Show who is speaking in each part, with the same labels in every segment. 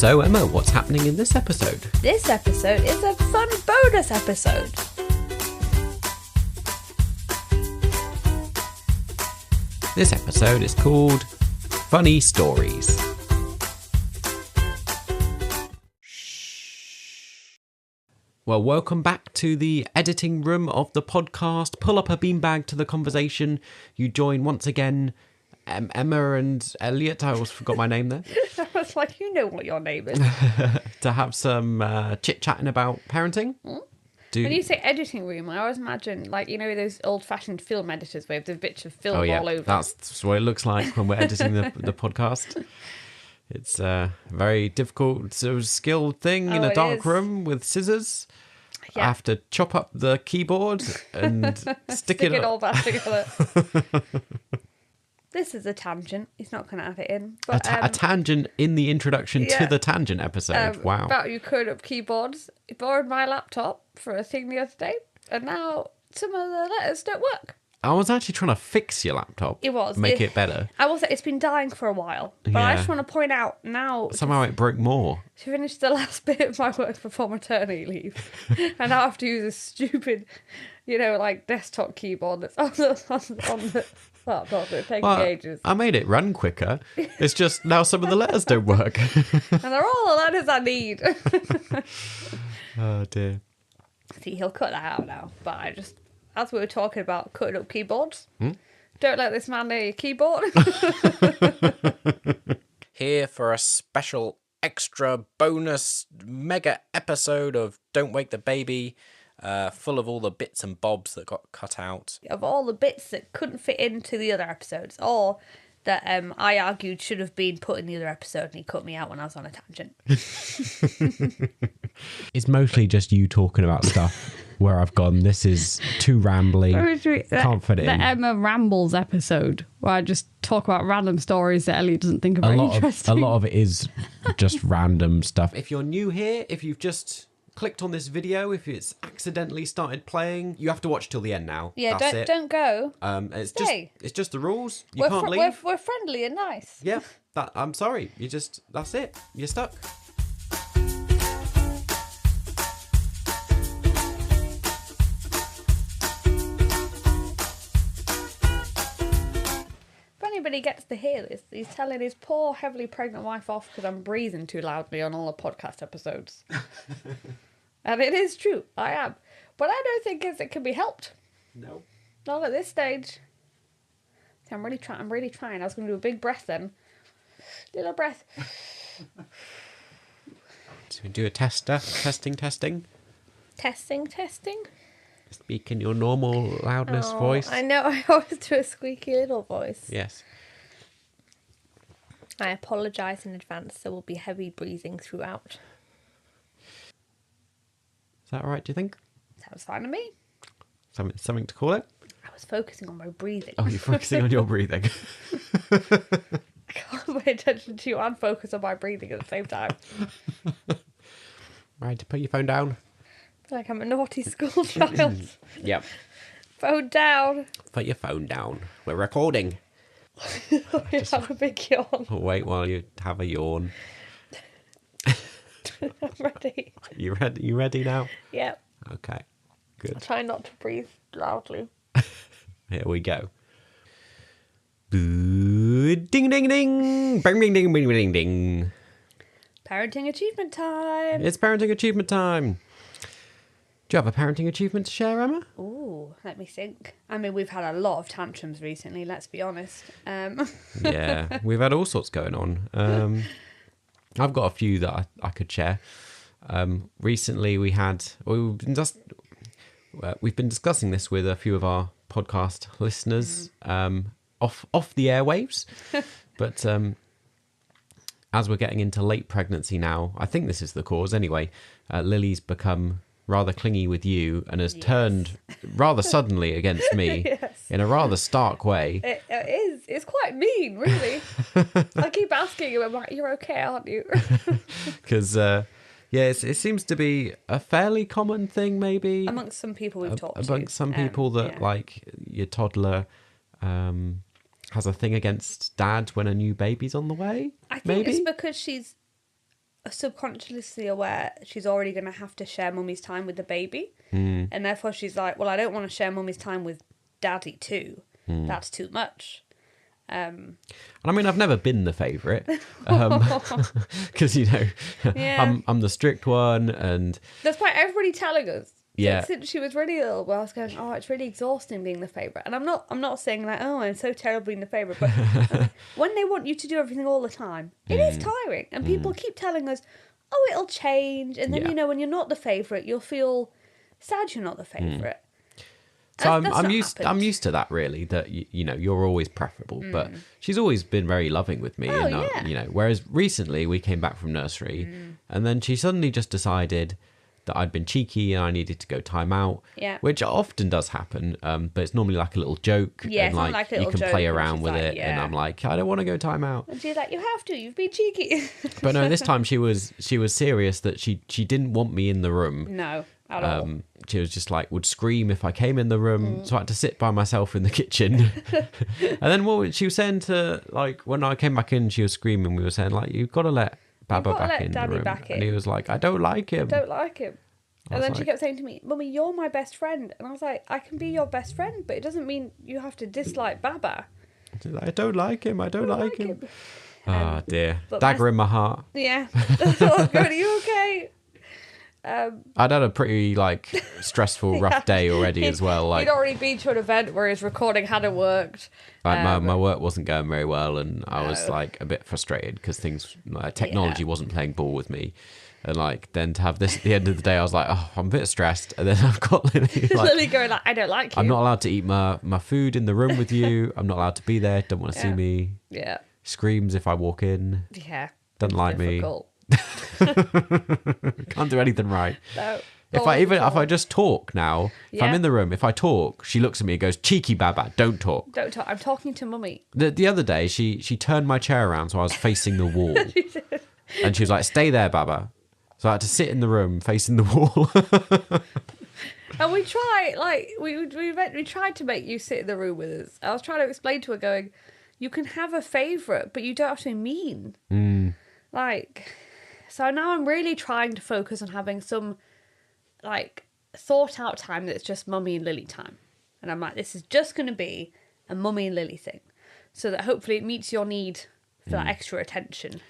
Speaker 1: So, Emma, what's happening in this episode?
Speaker 2: This episode is a fun bonus episode.
Speaker 1: This episode is called Funny Stories. Well, welcome back to the editing room of the podcast. Pull up a beanbag to the conversation. You join once again Emma and Elliot. I always forgot my name there.
Speaker 2: I was like, you know what your name is.
Speaker 1: To have some chit-chatting about parenting.
Speaker 2: When you say editing room, I always imagine, like, you know, those old-fashioned film editors where the bits of film all over.
Speaker 1: That's what it looks like when we're editing the podcast. It's a very difficult, sort of skilled thing in a dark room with scissors. Yeah. I have to chop up the keyboard and stick it
Speaker 2: all back together. This is a tangent. He's not going to have it in. But,
Speaker 1: a tangent in the introduction to the tangent episode. Wow.
Speaker 2: About you code up keyboards. He borrowed my laptop for a thing the other day, and now some of the letters don't work.
Speaker 1: I was actually trying to fix your laptop.
Speaker 2: It was.
Speaker 1: Make it better.
Speaker 2: It's been dying for a while. But I just want to point out now...
Speaker 1: Somehow it broke more.
Speaker 2: To finish the last bit of my work before maternity leave. And now I have to use a stupid, like desktop keyboard that's on the laptop. It takes ages.
Speaker 1: I made it run quicker. It's just now some of the letters don't work.
Speaker 2: And they're all the letters I need.
Speaker 1: Oh dear.
Speaker 2: See, he'll cut that out now. But I just... As we were talking about cutting up keyboards, don't let this man near your keyboard.
Speaker 3: Here for a special extra bonus mega episode of Don't Wake the Baby, full of all the bits and bobs that got cut out.
Speaker 2: Of all the bits that couldn't fit into the other episodes, or that I argued should have been put in the other episode, and he cut me out when I was on a tangent.
Speaker 1: It's mostly just you talking about stuff where I've gone, this is too rambly, can't fit it in.
Speaker 4: The Emma Rambles episode, where I just talk about random stories that Elliot doesn't think are very interesting.
Speaker 1: A lot of it is just random stuff. If you're new here, if you've just clicked on this video, if it's accidentally started playing, you have to watch till the end now.
Speaker 2: Yeah,
Speaker 1: That's
Speaker 2: don't go.
Speaker 1: Stay. It's just the rules. You can't leave.
Speaker 2: We're friendly and nice.
Speaker 1: Yeah, I'm sorry. That's it. You're stuck.
Speaker 2: Anybody gets to hear this, he's telling his poor heavily pregnant wife off because I'm breathing too loudly on all the podcast episodes. And it is true, I am, but I don't think it can be helped.
Speaker 1: No,
Speaker 2: not at this stage. I'm really trying. I was going to do a big breath then. Little breath.
Speaker 1: So we do a testing.
Speaker 2: Testing.
Speaker 1: Speak in your normal loudness voice.
Speaker 2: I know, I always do a squeaky little voice.
Speaker 1: Yes.
Speaker 2: I apologise in advance, there will be heavy breathing throughout.
Speaker 1: Is that all right, do you think?
Speaker 2: Sounds fine to me.
Speaker 1: Something to call it?
Speaker 2: I was focusing on my breathing.
Speaker 1: Oh, you're focusing on your breathing.
Speaker 2: I can't pay attention to you and focus on my breathing at the same time.
Speaker 1: Right, put your phone down.
Speaker 2: Like I'm a naughty school child.
Speaker 1: Yep.
Speaker 2: Phone down.
Speaker 1: Put your phone down. We're recording.
Speaker 2: You have a big yawn.
Speaker 1: Wait while you have a yawn.
Speaker 2: I'm ready.
Speaker 1: You ready now?
Speaker 2: Yep.
Speaker 1: Okay. Good.
Speaker 2: I'll try not to breathe loudly.
Speaker 1: Here we go. Ding ding ding. Bing ding ding ding ding ding.
Speaker 2: Parenting achievement time.
Speaker 1: It's parenting achievement time. Do you have a parenting achievement to share, Emma?
Speaker 2: Ooh, let me think. I mean, we've had a lot of tantrums recently, let's be honest.
Speaker 1: Yeah, we've had all sorts going on. I've got a few that I could share. Recently we've been discussing this with a few of our podcast listeners off the airwaves. But as we're getting into late pregnancy now, I think this is the cause anyway, Lily's become rather clingy with you and has turned rather suddenly against me in a rather stark way.
Speaker 2: It is. It's quite mean, really. I keep asking him, I'm like, you're okay, aren't you?
Speaker 1: Because, it seems to be a fairly common thing, maybe.
Speaker 2: Amongst some people we've talked to.
Speaker 1: Amongst some people that, like, your toddler has a thing against dad when a new baby's on the way.
Speaker 2: I think it's because subconsciously aware she's already going to have to share mummy's time with the baby. And therefore she's like, well, I don't want to share mummy's time with daddy too. That's too much.
Speaker 1: And I mean, I've never been the favourite because, you know,
Speaker 2: Yeah.
Speaker 1: I'm the strict one, and
Speaker 2: That's why everybody telling us.
Speaker 1: Yeah.
Speaker 2: Since she was really little, well, I was going, oh, it's really exhausting being the favourite. And I'm not saying like, oh, I'm so terrible being the favourite. But when they want you to do everything all the time, it is tiring. And people keep telling us, oh, it'll change. And then,
Speaker 1: Yeah.
Speaker 2: you know, when you're not the favourite, you'll feel sad you're not the favourite.
Speaker 1: so
Speaker 2: That's
Speaker 1: I'm
Speaker 2: not
Speaker 1: used
Speaker 2: happened.
Speaker 1: to that, really, that you know, you're always preferable. But she's always been very loving with me,
Speaker 2: Oh,
Speaker 1: and
Speaker 2: yeah.
Speaker 1: you know, whereas recently we came back from nursery, and then she suddenly just decided that I'd been cheeky and I needed to go time out,
Speaker 2: Yeah.
Speaker 1: which often does happen, but it's normally like a little joke,
Speaker 2: Yeah,
Speaker 1: and
Speaker 2: it's not like a
Speaker 1: you
Speaker 2: little
Speaker 1: can
Speaker 2: joke
Speaker 1: play
Speaker 2: and
Speaker 1: around
Speaker 2: she's
Speaker 1: with
Speaker 2: like,
Speaker 1: it, and
Speaker 2: yeah.
Speaker 1: I'm like, I don't want to go time out.
Speaker 2: And she's like, you have to, you've been cheeky.
Speaker 1: But no, this time she was serious that she didn't want me in the room.
Speaker 2: No, at all.
Speaker 1: She was just like, would scream if I came in the room, so I had to sit by myself in the kitchen. And then she was saying to, like, when I came back in, she was screaming. We were saying, like, you've got to let Baba
Speaker 2: gotta
Speaker 1: back
Speaker 2: let
Speaker 1: in the
Speaker 2: Daddy
Speaker 1: room.
Speaker 2: back
Speaker 1: And
Speaker 2: in.
Speaker 1: he was like, I don't like him.
Speaker 2: Don't like him.
Speaker 1: I
Speaker 2: And
Speaker 1: was
Speaker 2: then she
Speaker 1: like-
Speaker 2: kept saying to me, Mummy, you're my best friend. And I was like, I can be your best friend, but it doesn't mean you have to dislike Baba.
Speaker 1: She's like, I don't like him. I don't like him. Ah, dear.
Speaker 2: but
Speaker 1: Dagger in my heart.
Speaker 2: Yeah. That's all good. Are you okay?
Speaker 1: I'd had a pretty, like, stressful, rough day already as well. Like,
Speaker 2: He'd already been to an event where his recording hadn't worked.
Speaker 1: my work wasn't going very well, and I was
Speaker 2: No.
Speaker 1: like a bit frustrated because technology wasn't playing ball with me, and like then to have this at the end of the day, I was like, oh, I'm a bit stressed, and then I've got Lily, like,
Speaker 2: Lily going like, I don't like you.
Speaker 1: I'm not allowed to eat my food in the room with you. I'm not allowed to be there. Don't want to see
Speaker 2: Yeah.
Speaker 1: me.
Speaker 2: Yeah.
Speaker 1: Screams if I walk in.
Speaker 2: Yeah.
Speaker 1: Doesn't like me.
Speaker 2: Difficult.
Speaker 1: Can't do anything right.
Speaker 2: No.
Speaker 1: If I just talk now, if I'm
Speaker 2: Yeah.
Speaker 1: in the room, if I talk, she looks at me and goes, cheeky Baba, don't talk.
Speaker 2: Don't talk. I'm talking to Mummy.
Speaker 1: The other day, she turned my chair around so I was facing the wall. And she was like, stay there, Baba. So I had to sit in the room facing the wall.
Speaker 2: And we tried, like, we tried to make you sit in the room with us. I was trying to explain to her, going, you can have a favourite, but you don't have to be mean. Like, so now I'm really trying to focus on having some, like, thought out time that's just Mummy and Lily time. And I'm like, this is just going to be a Mummy and Lily thing. So that hopefully it meets your need for that extra attention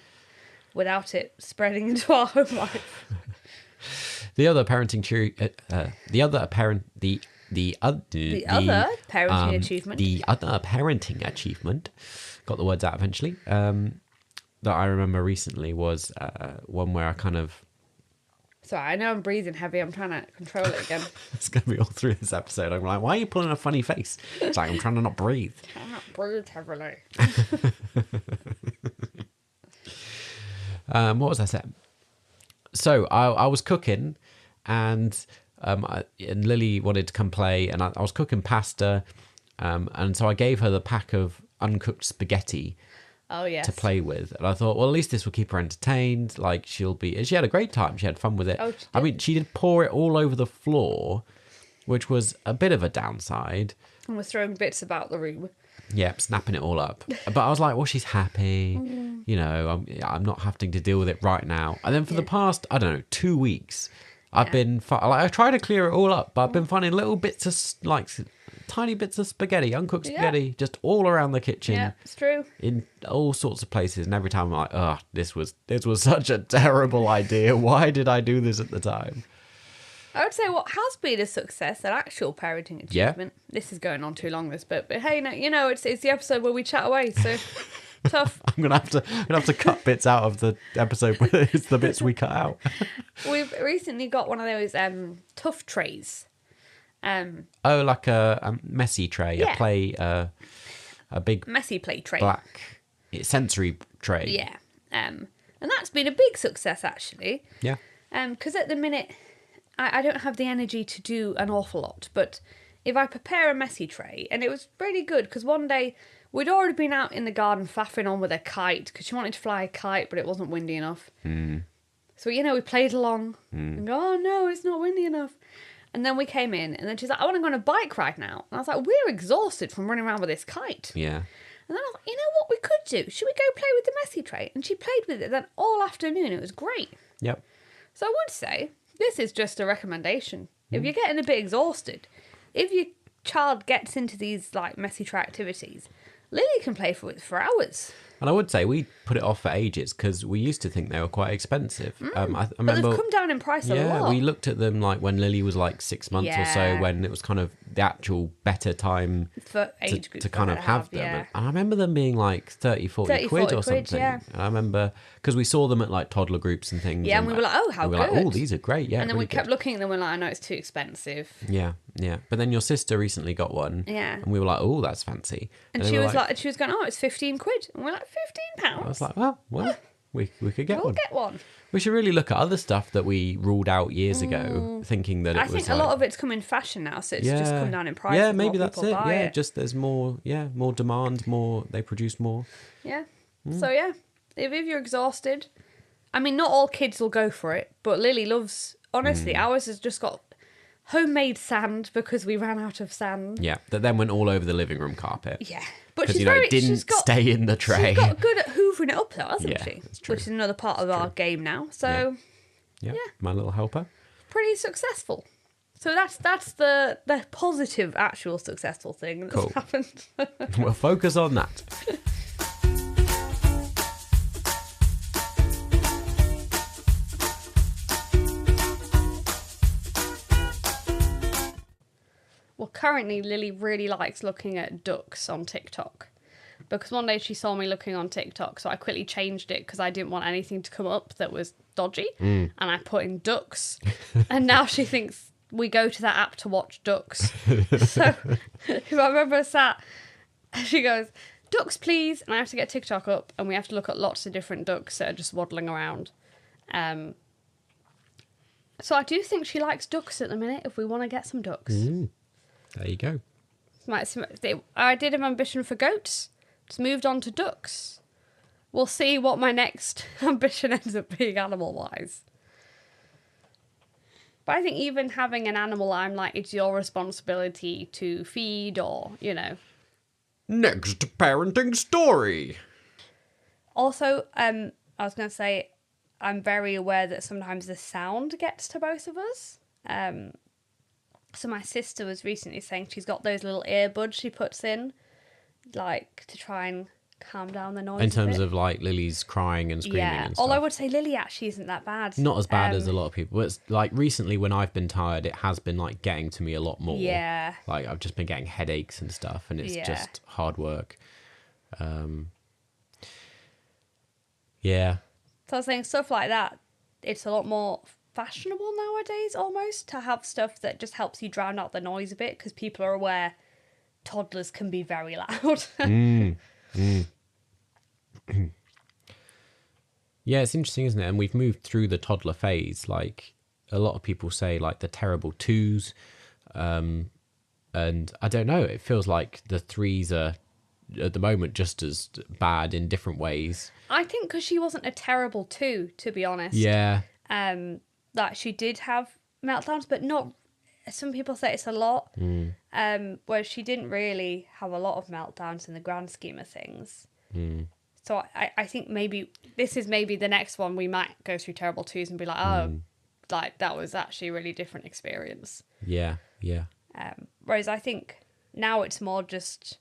Speaker 2: without it spreading into our home life.
Speaker 1: The other parenting parenting achievement, got the words out eventually, that I remember recently was one where I kind of,
Speaker 2: Sorry, I know I'm breathing heavy. I'm trying to control it again.
Speaker 1: it's going to be all through this episode. I'm like, why are you pulling a funny face? It's like, I'm trying to not breathe.
Speaker 2: I'm not breathe heavily.
Speaker 1: What was I saying? So I was cooking, and and Lily wanted to come play, and I was cooking pasta, and so I gave her the pack of uncooked spaghetti
Speaker 2: Oh, yes.
Speaker 1: to play with, and I thought, well, at least this will keep her entertained. Like, she had a great time. She had fun with it.
Speaker 2: Oh, she
Speaker 1: I mean, she did pour it all over the floor, which was a bit of a downside.
Speaker 2: And was throwing bits about the room.
Speaker 1: Yep, snapping it all up. But I was like, well, she's happy. You know, I'm not having to deal with it right now. And then for the past, I don't know, 2 weeks, I've been, I try to clear it all up, but I've been finding little bits of, like, tiny bits of spaghetti, uncooked spaghetti, just all around the kitchen.
Speaker 2: Yeah, it's true.
Speaker 1: In all sorts of places. And every time I'm like, oh, this was such a terrible idea. Why did I do this at the time?
Speaker 2: I would say what has been a success, an actual parenting achievement. This is going on too long, this bit, but hey, no, you know, it's the episode where we chat away, so tough.
Speaker 1: I'm gonna have to cut bits out of the episode where it's the bits we cut out.
Speaker 2: We've recently got one of those tough trays.
Speaker 1: Oh, like a messy tray,
Speaker 2: Yeah.
Speaker 1: a big
Speaker 2: Messy plate tray.
Speaker 1: black sensory tray.
Speaker 2: Yeah. And that's been a big success, actually.
Speaker 1: Yeah.
Speaker 2: Because at the minute, I don't have the energy to do an awful lot. But if I prepare a messy tray, and it was really good, because one day we'd already been out in the garden faffing on with a kite, because she wanted to fly a kite, but it wasn't windy enough. So, you know, we played along and go, oh no, it's not windy enough. And then we came in, and then she's like, I want to go on a bike ride now. And I was like, we're exhausted from running around with this kite.
Speaker 1: Yeah.
Speaker 2: And then I thought, you know what we could do? Should we go play with the messy tray? And she played with it then all afternoon. It was great.
Speaker 1: Yep.
Speaker 2: So I would say this is just a recommendation. If you're getting a bit exhausted, if your child gets into these like messy tray activities, Lily can play for hours.
Speaker 1: And I would say we put it off for ages because we used to think they were quite expensive. I
Speaker 2: But
Speaker 1: remember,
Speaker 2: they've come down in price a
Speaker 1: yeah,
Speaker 2: lot.
Speaker 1: we looked at them like when Lily was like 6 months or so,
Speaker 2: Yeah.
Speaker 1: when it was kind of the actual better time
Speaker 2: For age group
Speaker 1: to kind of have them.
Speaker 2: yeah.
Speaker 1: And I remember them being like 30, 40 quid
Speaker 2: 40
Speaker 1: or
Speaker 2: quid,
Speaker 1: something.
Speaker 2: yeah.
Speaker 1: And I remember because we saw them at like toddler groups and things.
Speaker 2: Yeah, and we were like, oh, how
Speaker 1: we were
Speaker 2: good.
Speaker 1: like, oh, these are great. Yeah,
Speaker 2: And then
Speaker 1: really
Speaker 2: we kept
Speaker 1: good.
Speaker 2: looking at them and we're like, I know it's too expensive.
Speaker 1: Yeah, yeah. But then your sister recently got one.
Speaker 2: Yeah.
Speaker 1: And we were like, oh, that's fancy.
Speaker 2: And
Speaker 1: then
Speaker 2: she
Speaker 1: we were
Speaker 2: was like, she was going, oh, it's 15 quid. And we're like, £15?
Speaker 1: I was like, well, we could get
Speaker 2: we'll
Speaker 1: one.
Speaker 2: get one.
Speaker 1: We should really look at other stuff that we ruled out years ago, thinking that it
Speaker 2: I
Speaker 1: was
Speaker 2: think
Speaker 1: like,
Speaker 2: a lot of it's come in fashion now, so it's just come down in price.
Speaker 1: Yeah,
Speaker 2: and
Speaker 1: maybe
Speaker 2: more
Speaker 1: that's
Speaker 2: people
Speaker 1: it.
Speaker 2: buy
Speaker 1: Yeah, just there's more demand, they produce more.
Speaker 2: Yeah. So yeah, if you're exhausted, I mean, not all kids will go for it, but Lily loves. Honestly, ours has just got homemade sand because we ran out of sand.
Speaker 1: Yeah, that then went all over the living room carpet.
Speaker 2: Yeah, but
Speaker 1: Because
Speaker 2: she's
Speaker 1: it didn't
Speaker 2: she's got,
Speaker 1: stay in the tray.
Speaker 2: She's got good at hoovering it up, though, hasn't
Speaker 1: Yeah,
Speaker 2: she?
Speaker 1: that's true.
Speaker 2: Which is another part of our game now. So
Speaker 1: Yeah,
Speaker 2: yeah.
Speaker 1: my little helper.
Speaker 2: pretty successful. So that's the positive, actual successful thing that's
Speaker 1: Cool.
Speaker 2: happened.
Speaker 1: We'll focus on that.
Speaker 2: Well, currently Lily really likes looking at ducks on TikTok. Because one day she saw me looking on TikTok, so I quickly changed it because I didn't want anything to come up that was dodgy. And I put in ducks. And now she thinks we go to that app to watch ducks. So if I remember sat, she goes, ducks please. And I have to get TikTok up and we have to look at lots of different ducks that are just waddling around. So I do think she likes ducks at the minute if we want to get some ducks.
Speaker 1: There you go.
Speaker 2: I did have ambition for goats. Just moved on to ducks. We'll see what my next ambition ends up being animal-wise. But I think even having an animal, I'm like, it's your responsibility to feed or, you know.
Speaker 1: Next parenting story.
Speaker 2: Also, I was going to say, I'm very aware that sometimes the sound gets to both of us. So my sister was recently saying she's got those little earbuds she puts in, like, to try and calm down the noise.
Speaker 1: In terms
Speaker 2: a bit.
Speaker 1: of like Lily's crying and screaming and stuff.
Speaker 2: Although I would say Lily actually isn't that bad.
Speaker 1: Not as bad as a lot of people. But it's like recently when I've been tired, it has been like getting to me a lot more.
Speaker 2: Yeah.
Speaker 1: Like I've just been getting headaches and stuff, and it's
Speaker 2: Yeah.
Speaker 1: just hard work. Yeah.
Speaker 2: So I was saying stuff like that, it's a lot more fashionable nowadays almost to have stuff that just helps you drown out the noise a bit because people are aware toddlers can be very loud.
Speaker 1: Yeah, it's interesting, isn't it? And we've moved through the toddler phase. Like a lot of people say, like the terrible twos, and I don't know. It feels like the threes are at the moment just as bad in different ways.
Speaker 2: I think because she wasn't a terrible two, to be honest.
Speaker 1: Yeah,
Speaker 2: That she did have meltdowns, but not. Some people say it's a lot. Whereas she didn't really have a lot of meltdowns in the grand scheme of things. So I think maybe this is maybe the next one we might go through terrible twos and be like, oh, like that was actually a really different experience.
Speaker 1: yeah.
Speaker 2: Whereas I think now it's more just.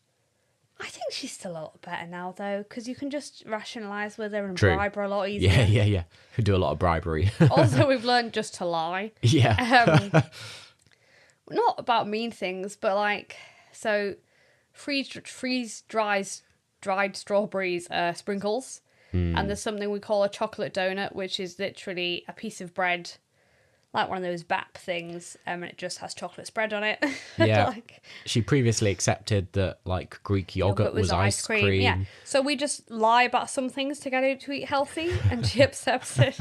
Speaker 2: I think she's still a lot better now though, because you can just rationalise with her and
Speaker 1: True.
Speaker 2: bribe her a lot easier.
Speaker 1: Yeah. Who do a lot of bribery.
Speaker 2: Also, we've learned just to lie.
Speaker 1: Yeah.
Speaker 2: Not about mean things, but like, so freeze dried strawberries sprinkles, and there's something we call a chocolate donut, which is literally a piece of bread, like one of those BAP things, and it just has chocolate spread on it.
Speaker 1: Yeah.
Speaker 2: Like,
Speaker 1: She previously accepted that like Greek yogurt was ice cream.
Speaker 2: Yeah. So we just lie about some things to get her to eat healthy, and she accepts it,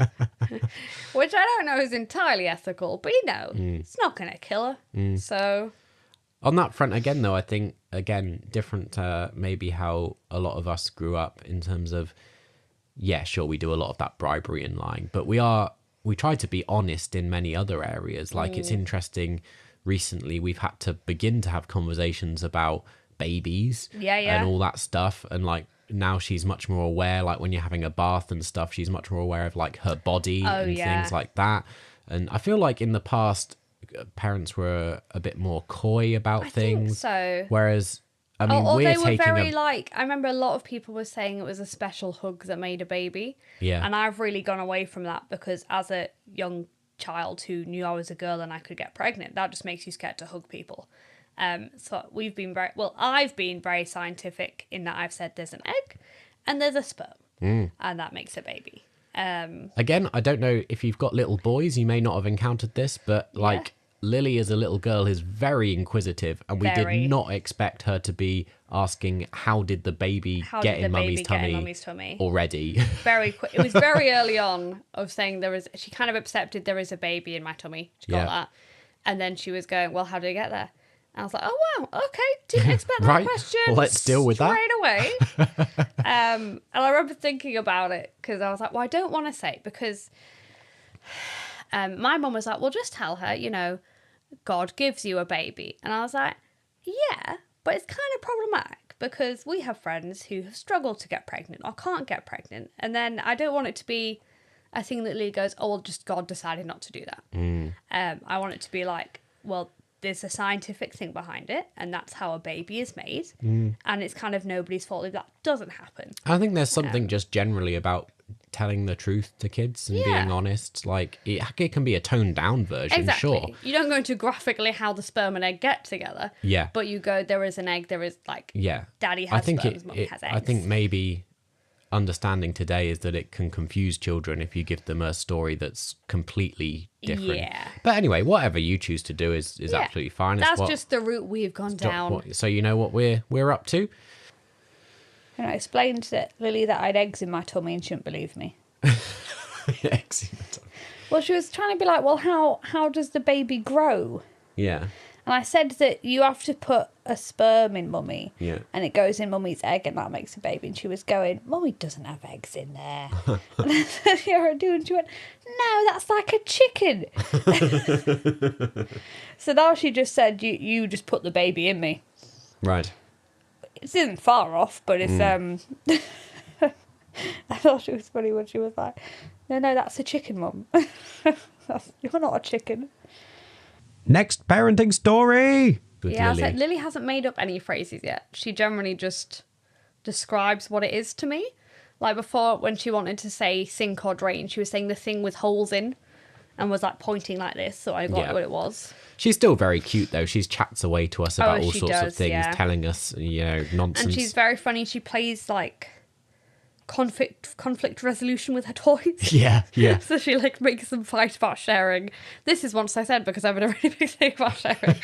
Speaker 2: which I don't know is entirely ethical, but you know, it's not going to kill her. So.
Speaker 1: On that front, again, though, I think, again, different maybe how a lot of us grew up in terms of, yeah, sure, we do a lot of that bribery and lying, but we try to be honest in many other areas. Like, it's interesting, recently we've had to begin to have conversations about babies
Speaker 2: Yeah.
Speaker 1: and all that stuff. And like now she's much more aware, like when you're having a bath and stuff, she's much more aware of like her body and things like that. And I feel like in the past, parents were a bit more coy about things.
Speaker 2: So.
Speaker 1: Whereas, I mean,
Speaker 2: or
Speaker 1: we're
Speaker 2: they were
Speaker 1: taking
Speaker 2: very like, I remember a lot of people were saying it was a special hug that made a baby.
Speaker 1: Yeah.
Speaker 2: And I've really gone away from that because as a young child who knew I was a girl and I could get pregnant, that just makes you scared to hug people. So I've been very scientific in that I've said there's an egg and there's a sperm and that makes a baby.
Speaker 1: Again, I don't know if you've got little boys, you may not have encountered this, but like Lily as a little girl is very inquisitive, and we did not expect her to be asking, how did the baby get in mummy's tummy already?
Speaker 2: Very quick. It was very early on of saying she kind of accepted there is a baby in my tummy. She got that. And then she was going, well, how did it get there? And I was like, oh, wow, okay, didn't expect that question.
Speaker 1: Let's deal with that.
Speaker 2: Straight away. And I remember thinking about it because I was like, well, I don't want to say it because my mum was like, well, just tell her, you know, God gives you a baby. And I was like, yeah, but it's kind of problematic because we have friends who have struggled to get pregnant or can't get pregnant. And then I don't want it to be a thing that Lee goes, oh, well, just God decided not to do that. I want it to be like, well, there's a scientific thing behind it, and that's how a baby is made. And it's kind of nobody's fault if that doesn't happen.
Speaker 1: I think there's something just generally about telling the truth to kids and being honest. Like, it can be a toned down version, sure.
Speaker 2: You don't go into graphically how the sperm and egg get together.
Speaker 1: Yeah.
Speaker 2: But you go, there is an egg, there is like, daddy has sperms, mummy has eggs.
Speaker 1: I think maybe understanding today is that it can confuse children if you give them a story that's completely different. Yeah. But anyway, whatever you choose to do is absolutely fine.
Speaker 2: That's just the route we've gone down.
Speaker 1: So you know what we're up to?
Speaker 2: And I explained to Lily that I had eggs in my tummy and she didn't believe me.
Speaker 1: Eggs in the tummy.
Speaker 2: Well, she was trying to be like, well, how does the baby grow?
Speaker 1: Yeah.
Speaker 2: And I said that you have to put a sperm in mummy.
Speaker 1: Yeah.
Speaker 2: And it goes in mummy's egg and that makes a baby. And she was going, mummy doesn't have eggs in there. And I said, yeah, I do. And she went, no, that's like a chicken. So now she just said, you just put the baby in me.
Speaker 1: Right.
Speaker 2: It isn't far off, but it's... I thought it was funny when she was like, no, that's a chicken, mum. You're not a chicken.
Speaker 1: Next parenting story.
Speaker 2: I said Lily hasn't made up any phrases yet. She generally just describes what it is to me. Like before, when she wanted to say sink or drain, she was saying the thing with holes in and was like pointing like this, so I got what it was.
Speaker 1: She's still very cute though. She chats away to us about all sorts of things, telling us, nonsense.
Speaker 2: And she's very funny. She plays like conflict resolution with her toys.
Speaker 1: Yeah.
Speaker 2: So she like makes them fight about sharing. This is once I said because I've been a really big thing about sharing.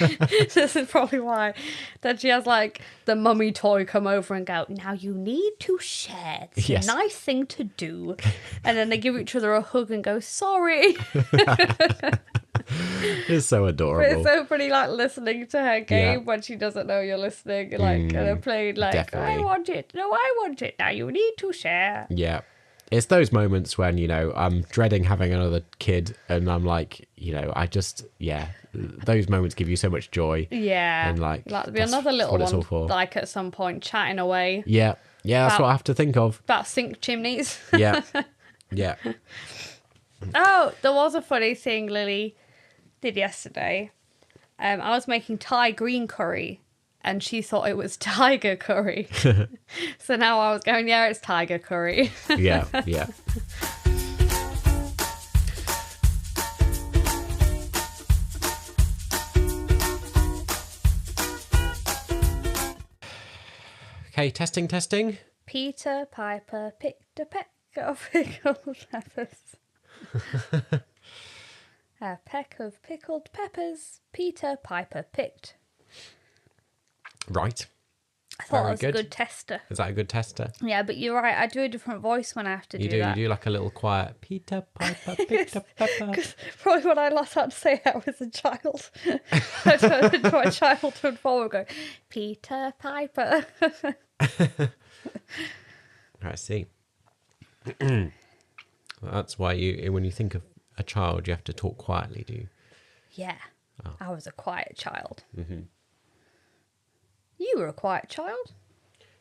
Speaker 2: This is probably why. Then she has like the mummy toy come over and go, now you need to share. It's a nice thing to do. And then they give each other a hug and go, sorry.
Speaker 1: It's so adorable.
Speaker 2: But it's so funny, like listening to her game when she doesn't know you're listening, like and they're playing like, definitely. I want it. No, I want it. Now you need to share.
Speaker 1: Yeah, it's those moments when I'm dreading having another kid, and I'm like, I just those moments give you so much joy. Yeah, and like
Speaker 2: there'll be another little one, like at some point, chatting away.
Speaker 1: Yeah, that's what I have to think of.
Speaker 2: About sink chimneys.
Speaker 1: Yeah.
Speaker 2: Oh, there was a funny thing Lily did yesterday. I was making Thai green curry and she thought it was tiger curry. So now I was going, it's tiger curry.
Speaker 1: Yeah. Okay, testing.
Speaker 2: Peter Piper picked a peck of pickled peppers. A peck of pickled peppers Peter Piper picked.
Speaker 1: Right.
Speaker 2: I thought that was a good tester.
Speaker 1: Is that a good tester?
Speaker 2: Yeah, but you're right. I do a different voice when I have to do that.
Speaker 1: You do like a little quiet Peter Piper picked a pepper.
Speaker 2: Probably when I last had to say it, I was a child. I turned into a childhood form going, Peter Piper.
Speaker 1: I see. That's why when you think of a child, you have to talk quietly, do you?
Speaker 2: Yeah. Oh. I was a quiet child.
Speaker 1: Mm-hmm.
Speaker 2: You were a quiet child.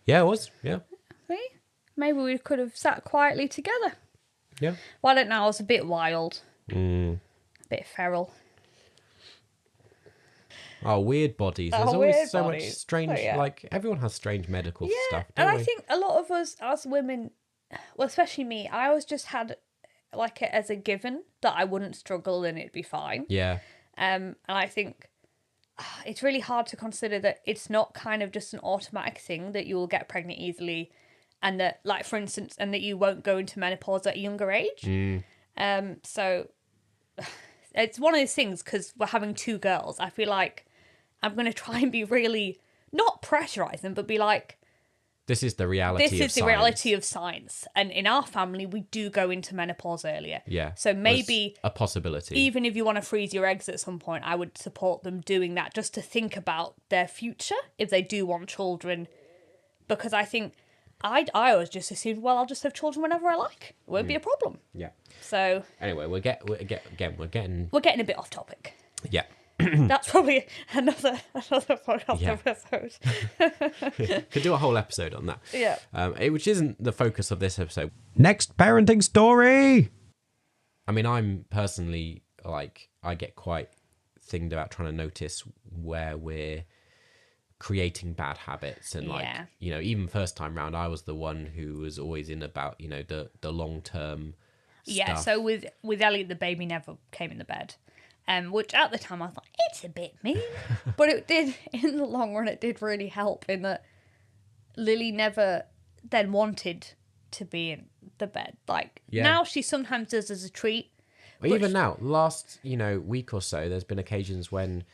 Speaker 1: Yeah, it was. Yeah.
Speaker 2: See? Maybe we could have sat quietly together.
Speaker 1: Yeah.
Speaker 2: Well, I don't know. I was a bit wild.
Speaker 1: Mm.
Speaker 2: A bit feral.
Speaker 1: Oh, weird bodies. There's
Speaker 2: Oh,
Speaker 1: always
Speaker 2: weird
Speaker 1: so
Speaker 2: bodies.
Speaker 1: much strange,
Speaker 2: Oh, yeah.
Speaker 1: like, everyone has strange medical
Speaker 2: Yeah,
Speaker 1: stuff,
Speaker 2: and
Speaker 1: don't
Speaker 2: I
Speaker 1: we?
Speaker 2: think a lot of us as women, well, especially me, I always just had like it as a given that I wouldn't struggle and it'd be fine.
Speaker 1: Yeah.
Speaker 2: And I think it's really hard to consider that it's not kind of just an automatic thing that you will get pregnant easily, and that, like, for instance, and that you won't go into menopause at a younger age. So it's one of those things, because we're having 2 girls. I feel like I'm going to try and be really, not pressurise them, but be like,
Speaker 1: This is the reality
Speaker 2: this
Speaker 1: of
Speaker 2: is the
Speaker 1: science.
Speaker 2: reality of science. And in our family, we do go into menopause earlier.
Speaker 1: Yeah.
Speaker 2: So maybe
Speaker 1: a possibility.
Speaker 2: even if you want to freeze your eggs at some point, I would support them doing that just to think about their future if they do want children. Because I think I always just assumed, well, I'll just have children whenever I like. It won't be a problem.
Speaker 1: Yeah.
Speaker 2: So
Speaker 1: Anyway, we're getting
Speaker 2: we're getting a bit off topic.
Speaker 1: yeah.
Speaker 2: That's probably another podcast
Speaker 1: Yeah.
Speaker 2: episode.
Speaker 1: Could do a whole episode on that.
Speaker 2: Yeah.
Speaker 1: Which isn't the focus of this episode.
Speaker 5: Next parenting story.
Speaker 1: I mean, I'm personally, like, I get quite thinged about trying to notice where we're creating bad habits, and like,
Speaker 2: Yeah.
Speaker 1: you know, even first time round, I was the one who was always in about, you know, the long term
Speaker 2: Yeah,
Speaker 1: stuff.
Speaker 2: so with Elliot, the baby never came in the bed. Which at the time I thought, it's a bit mean. But it did, in the long run, it did really help in that Lily never then wanted to be in the bed. Like,
Speaker 1: Yeah.
Speaker 2: now she sometimes does as a treat.
Speaker 1: But even now, last, you know, week or so, there's been occasions when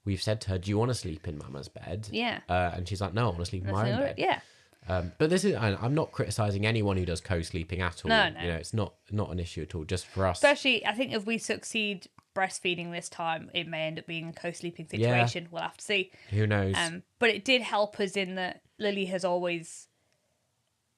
Speaker 1: we've said to her, do you want to sleep in Mama's bed?
Speaker 2: Yeah.
Speaker 1: And she's like, no, I want to sleep in my own bed.
Speaker 2: Yeah.
Speaker 1: But this is, I'm not criticising anyone who does co-sleeping at all.
Speaker 2: No, no.
Speaker 1: You know, it's not an issue at all, just for us.
Speaker 2: Especially, I think if we succeed breastfeeding this time, it may end up being a co-sleeping situation. We'll have to see.
Speaker 1: Who knows?
Speaker 2: But it did help us in that Lily has always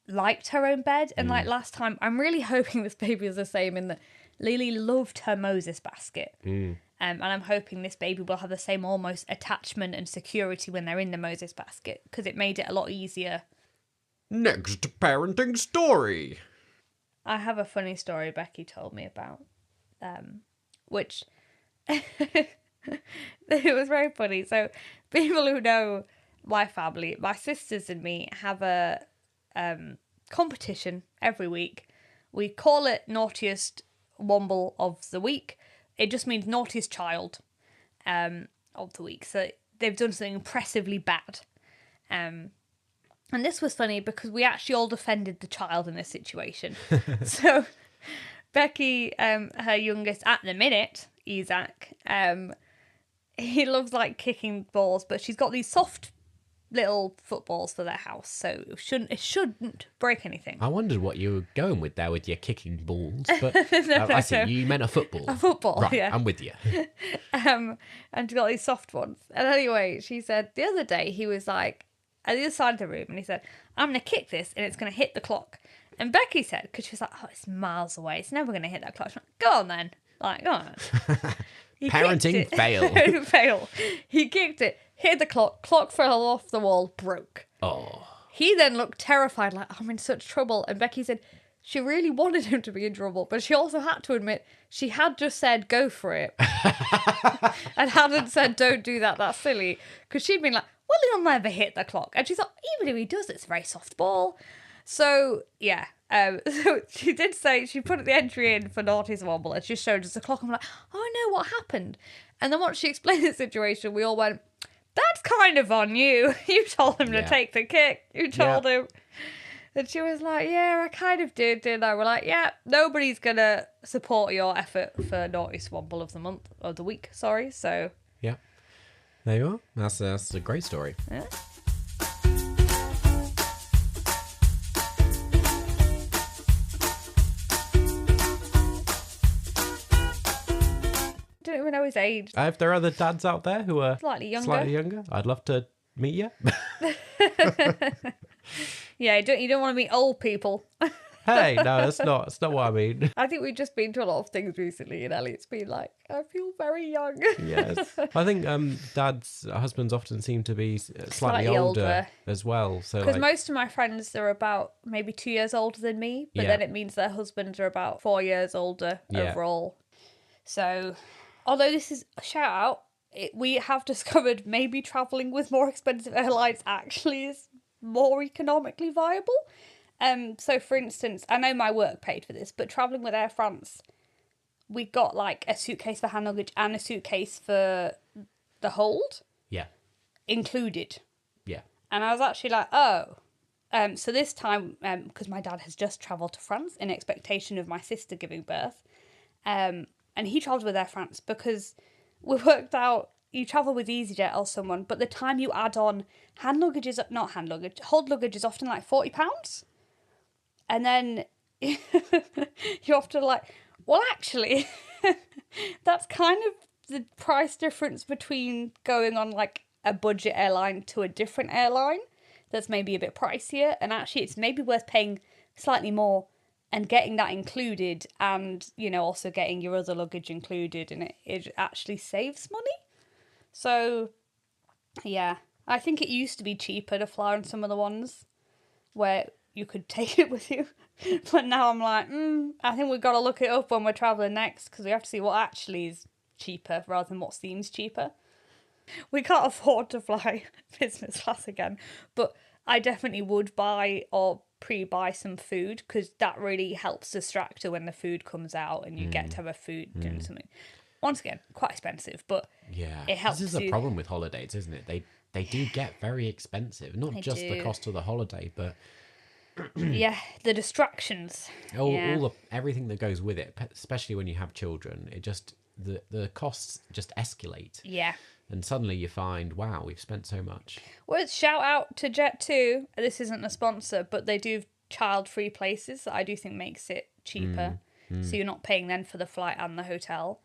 Speaker 2: liked her own bed. And like last time, I'm really hoping this baby is the same in that Lily loved her Moses basket. And I'm hoping this baby will have the same almost attachment and security when they're in the Moses basket, because it made it a lot easier.
Speaker 1: Next parenting story.
Speaker 2: I have a funny story Becky told me about, which it was very funny. So people who know my family, my sisters and me have a competition every week. We call it Naughtiest Womble of the Week. It just means naughtiest child of the week. So they've done something impressively bad. And this was funny because we actually all defended the child in this situation. So Becky, her youngest at the minute, Isaac, he loves like kicking balls, but she's got these soft little footballs for their house, so it shouldn't break anything.
Speaker 1: I wondered what you were going with there with your kicking balls, but I see, you meant a football.
Speaker 2: A football,
Speaker 1: right,
Speaker 2: yeah.
Speaker 1: I'm with you.
Speaker 2: And she got these soft ones. And anyway, she said the other day he was like at the other side of the room and he said, I'm going to kick this and it's going to hit the clock. And Becky said, because she was like, oh, it's miles away. It's never going to hit that clock. She went, go on then. Like, go on. He
Speaker 1: Parenting fail.
Speaker 2: Fail. He kicked it, hit the clock fell off the wall, broke.
Speaker 1: Oh.
Speaker 2: He then looked terrified, like, I'm in such trouble. And Becky said she really wanted him to be in trouble, but she also had to admit she had just said, go for it. And hadn't said, don't do that, that's silly. Because she'd been like, well, he'll never hit the clock. And she thought, even if he does, it's a very soft ball. So, yeah. So she did say, she put the entry in for Naughty's Wobble and she showed us the clock. I'm like, oh, I know what happened. And then once she explained the situation, we all went, that's kind of on you. You told him to take the kick. You told him. And she was like, yeah, I kind of did, didn't I? We're like, yeah, nobody's going to support your effort for Naughty's Wobble of the month, of the week, sorry. So,
Speaker 1: Yeah. There you are. That's a great story.
Speaker 2: yeah. Don't even know his age.
Speaker 1: If there are other dads out there who are
Speaker 2: Slightly younger.
Speaker 1: I'd love to meet you.
Speaker 2: Yeah, you don't want to meet old people.
Speaker 1: Hey, no, that's not what I mean.
Speaker 2: I think we've just been to a lot of things recently, and Elliot's been like, I feel very young.
Speaker 1: Yes. I think husbands often seem to be slightly older as well. So
Speaker 2: Because most of my friends are about maybe 2 years older than me, but then it means their husbands are about 4 years older overall. So, although this is a shout out, we have discovered maybe travelling with more expensive airlines actually is more economically viable. So for instance, I know my work paid for this, but travelling with Air France, we got like a suitcase for hand luggage and a suitcase for the hold.
Speaker 1: Yeah.
Speaker 2: Included.
Speaker 1: Yeah.
Speaker 2: And I was actually like, oh. So this time, because my dad has just travelled to France in expectation of my sister giving birth, and he travelled with Air France because we worked out you travel with EasyJet or someone, but the time you add on hold luggage is often like £40. And then you're often like, well, actually, that's kind of the price difference between going on like a budget airline to a different airline that's maybe a bit pricier. And actually, it's maybe worth paying slightly more and getting that included and, also getting your other luggage included. And it actually saves money. So, yeah, I think it used to be cheaper to fly on some of the ones where you could take it with you. But now I'm like, I think we've got to look it up when we're travelling next because we have to see what actually is cheaper rather than what seems cheaper. We can't afford to fly business class again, but I definitely would buy or pre-buy some food because that really helps distract her when the food comes out and you get to have a food doing something. Once again, quite expensive, but it helps.
Speaker 1: This is a problem with holidays, isn't it? They do get very expensive. Not just the cost of the holiday, but
Speaker 2: the distractions.
Speaker 1: Everything that goes with it, especially when you have children. It just the costs just escalate.
Speaker 2: Yeah.
Speaker 1: And suddenly you find, wow, we've spent so much.
Speaker 2: Well, shout out to Jet2. This isn't a sponsor, but they do child-free places that I do think makes it cheaper. So you're not paying then for the flight and the hotel.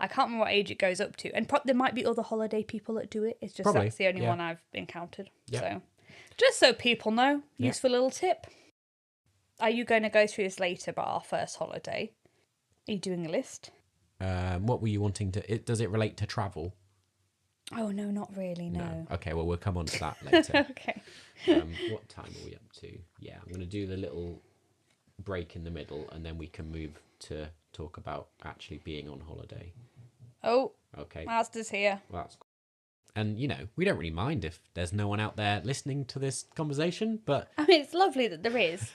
Speaker 2: I can't remember what age it goes up to. And there might be other holiday people that do it. It's just that's the only one I've encountered. Yep. So just so people know, useful little tip. Are you going to go through this later about our first holiday? Are you doing a list?
Speaker 1: What were you wanting to... Does it relate to travel?
Speaker 2: Oh, no, not really, no.
Speaker 1: Okay, well, we'll come on to that later.
Speaker 2: Okay.
Speaker 1: What time are we up to? Yeah, I'm going to do the little break in the middle and then we can move to talk about actually being on holiday.
Speaker 2: Oh,
Speaker 1: okay.
Speaker 2: Mazda's here.
Speaker 1: Well, that's cool. And, we don't really mind if there's no one out there listening to this conversation, but...
Speaker 2: I mean, it's lovely that there is.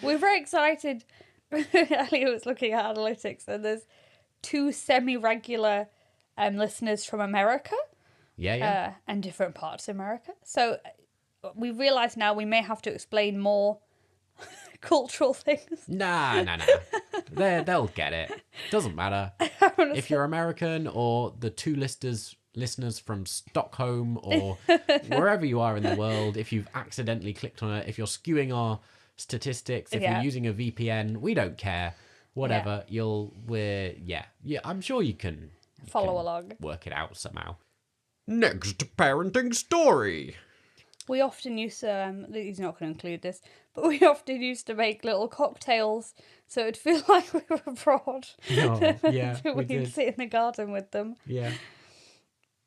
Speaker 2: We're very excited. Elliot was looking at analytics and there's 2 semi-regular listeners from America.
Speaker 1: Yeah.
Speaker 2: And different parts of America. So we realise now we may have to explain more cultural things.
Speaker 1: Nah. They'll get it. Doesn't matter. If you're American or the 2 listeners from Stockholm or wherever you are in the world, if you've accidentally clicked on it, if you're skewing our statistics, if you're using a VPN, we don't care. Whatever, I'm sure you can
Speaker 2: follow along.
Speaker 1: Work it out somehow. Next parenting story.
Speaker 2: We often used to, he's not going to include this, but we often used to make little cocktails so it'd feel like we were abroad.
Speaker 1: Oh, yeah,
Speaker 2: we could sit in the garden with them.
Speaker 1: Yeah.